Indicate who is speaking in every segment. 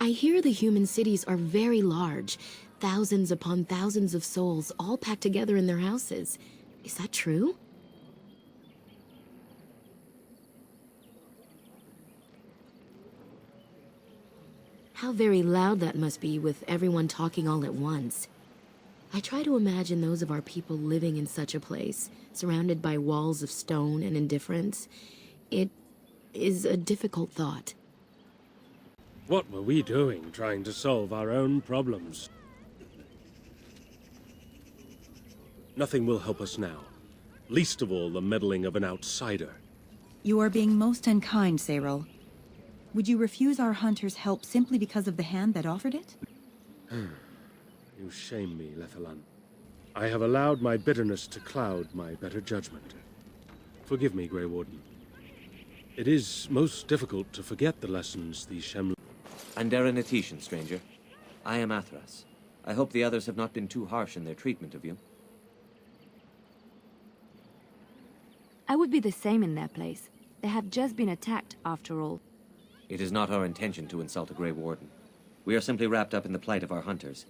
Speaker 1: I hear the human cities are very large, thousands upon thousands of souls all packed together in their houses. Is that true? How very loud that must be with everyone talking all at once. I try to imagine those of our people living in such a place, surrounded by walls of stone and indifference. It is a difficult thought.
Speaker 2: What were we doing trying to solve our own problems? Nothing will help us now. Least of all the meddling of an outsider.
Speaker 3: You are being most unkind, Cyril. Would you refuse our hunter's help simply because of the hand that offered it?
Speaker 2: You shame me, Lethalan. I have allowed my bitterness to cloud my better judgment. Forgive me, Grey Warden. It is most difficult to forget the lessons these Shemlen...
Speaker 4: Andera Natishan, stranger. I am Athras. I hope the others have not been too harsh in their treatment of you.
Speaker 5: I would be the same in their place. They have just been attacked, after all.
Speaker 4: It is not our intention to insult a Grey Warden. We are simply wrapped up in the plight of our hunters.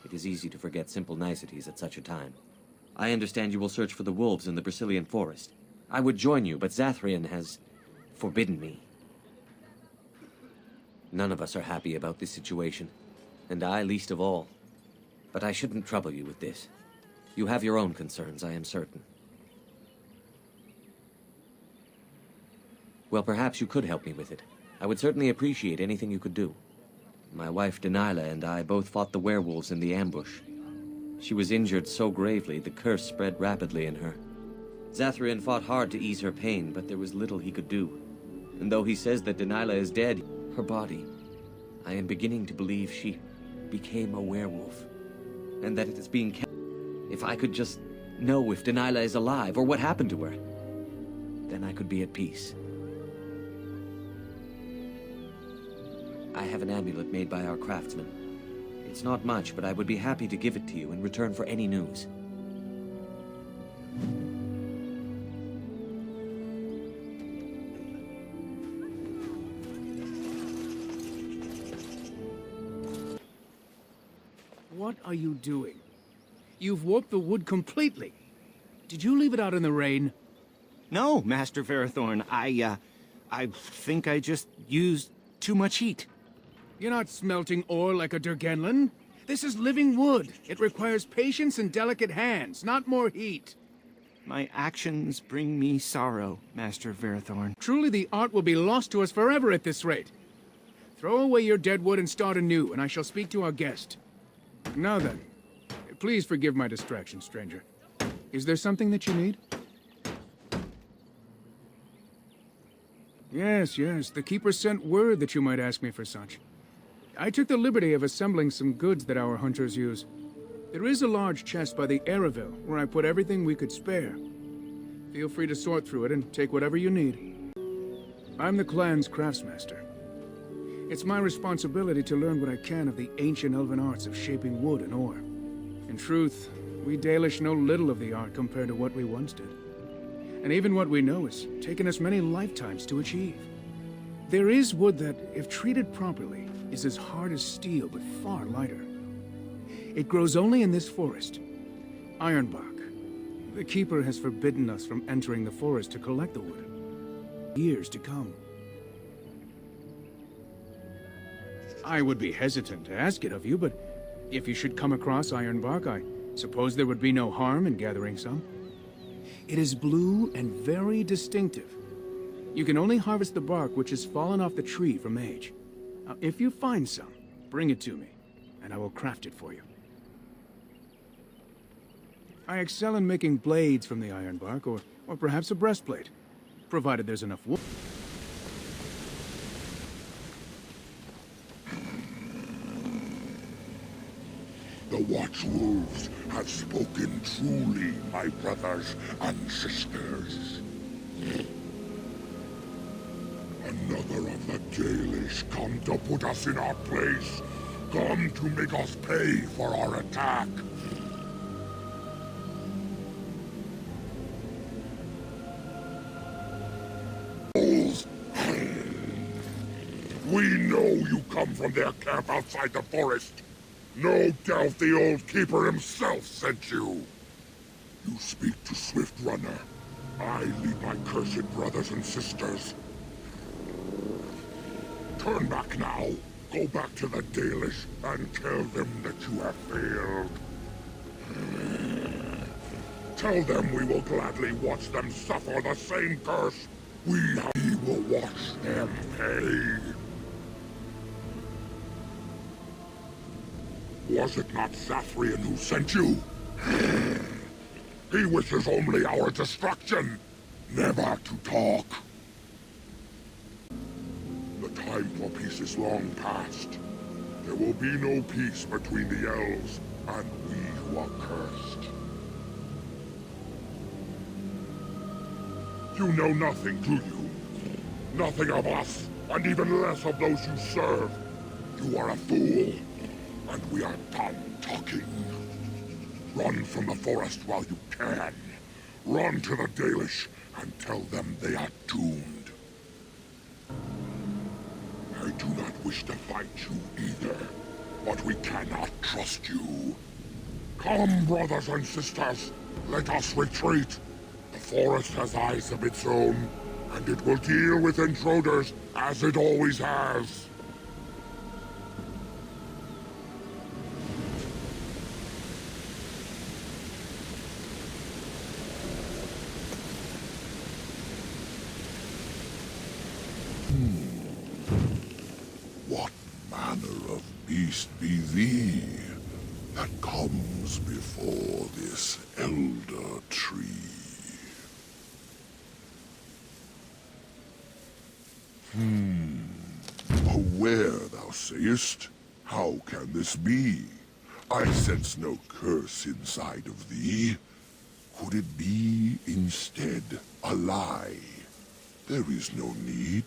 Speaker 4: It is easy to forget simple niceties at such a time. I understand you will search for the wolves in the Brazilian forest. I would join you, but Zathrian has forbidden me. None of us are happy about this situation, and I least of all. But I shouldn't trouble you with this. You have your own concerns, I am certain. Well, perhaps you could help me with it. I would certainly appreciate anything you could do. My wife Denilah and I both fought the werewolves in the ambush. She was injured so gravely, the curse spread rapidly in her. Zathrian fought hard to ease her pain, but there was little he could do. And though he says that Denilah is dead, her body, I am beginning to believe she became a werewolf. And that it is being kept. If I could just know if Denilah is alive, or what happened to her, then I could be at peace. I have an amulet made by our craftsman. It's not much, but I would be happy to give it to you in return for any news.
Speaker 6: What are you doing? You've warped the wood completely. Did you leave it out in the rain?
Speaker 7: No, Master Ferrothorn. I think I just used too much heat.
Speaker 6: You're not smelting ore like a Durgenlan. This is living wood. It requires patience and delicate hands, not more heat.
Speaker 7: My actions bring me sorrow, Master Ferrothorn.
Speaker 6: Truly the art will be lost to us forever at this rate. Throw away your dead wood and start anew, and I shall speak to our guest. Now then, please forgive my distraction, stranger. Is there something that you need? Yes, the Keeper sent word that you might ask me for such. I took the liberty of assembling some goods that our hunters use. There is a large chest by the Erebell, where I put everything we could spare. Feel free to sort through it and take whatever you need. I'm the clan's craftsmaster. It's my responsibility to learn what I can of the ancient elven arts of shaping wood and ore. In truth, we Dalish know little of the art compared to what we once did. And even what we know has taken us many lifetimes to achieve. There is wood that, if treated properly, is as hard as steel but far lighter. It grows only in this forest, Ironbark. The Keeper has forbidden us from entering the forest to collect the wood. Years to come. I would be hesitant to ask it of you, but if you should come across Ironbark, I suppose there would be no harm in gathering some. It is blue and very distinctive. You can only harvest the bark which has fallen off the tree from age. Now, if you find some, bring it to me, and I will craft it for you. I excel in making blades from the ironbark, or perhaps a breastplate, provided there's enough wood.
Speaker 8: The Watchwolves have spoken truly, my brothers and sisters. Another of the Dalish come to put us in our place. Come to make us pay for our attack. We know you come from their camp outside the forest. No doubt the old keeper himself sent you. You speak to Swift Runner. I lead my cursed brothers and sisters. Turn back now. Go back to the Dalish and tell them that you have failed. Tell them we will gladly watch them suffer the same curse. We will watch them pay. Was it not Zathrian who sent you? He wishes only our destruction, never to talk. The time for peace is long past. There will be no peace between the elves and we who are cursed. You know nothing, do you? Nothing of us, and even less of those you serve. You are a fool, and we are done talking. Run from the forest while you can. Run to the Dalish and tell them they are doomed. I do not wish to fight you either, but we cannot trust you. Come, brothers and sisters, let us retreat. The forest has eyes of its own, and it will deal with intruders as it always has. What manner of beast be thee that comes before this elder tree? Aware, thou sayest? How can this be? I sense no curse inside of thee. Could it be, instead, a lie? There is no need.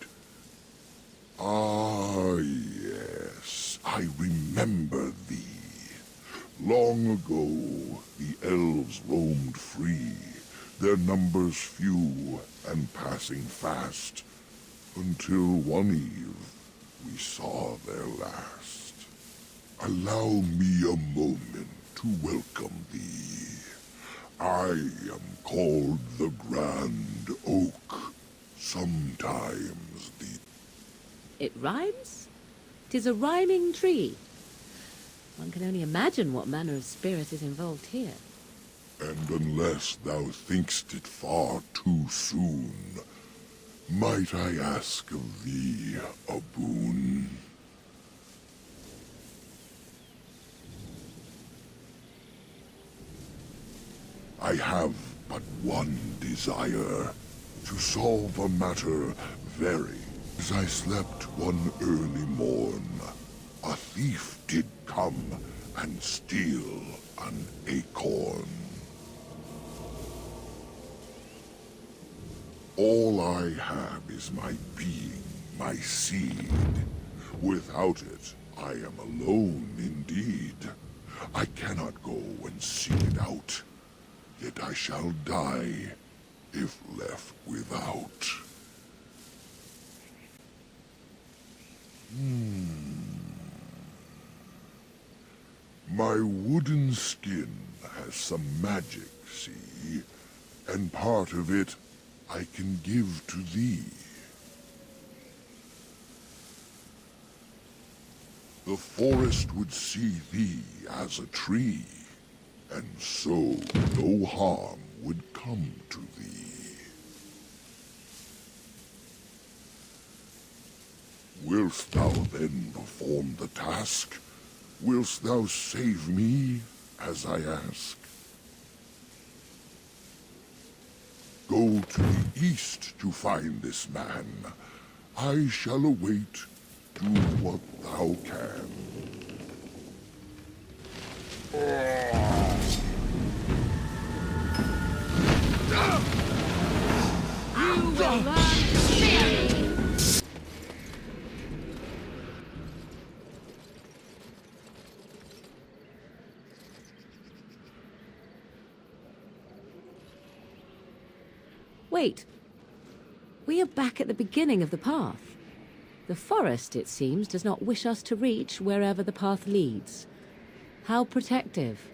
Speaker 8: Ah, yes, I remember thee. Long ago, the elves roamed free, their numbers few and passing fast, until one eve we saw their last. Allow me a moment to welcome thee. I am called the Grand Oak. Sometimes the...
Speaker 9: It rhymes? 'Tis a rhyming tree. One can only imagine what manner of spirit is involved here.
Speaker 8: And unless thou think'st it far too soon, might I ask of thee a boon? I have but one desire, to solve a matter very. As I slept one early morn, a thief did come and steal an acorn. All I have is my being, my seed. Without it, I am alone indeed. I cannot go and seek it out, yet I shall die if left without. My wooden skin has some magic, see? And part of it I can give to thee. The forest would see thee as a tree, and so no harm would come to thee. Wilt thou then perform the task? Wilt thou save me, as I ask? Go to the east to find this man. I shall await. Do what thou can.
Speaker 9: You will learn to fear me! Wait. We are back at the beginning of the path. The forest, it seems, does not wish us to reach wherever the path leads. How protective.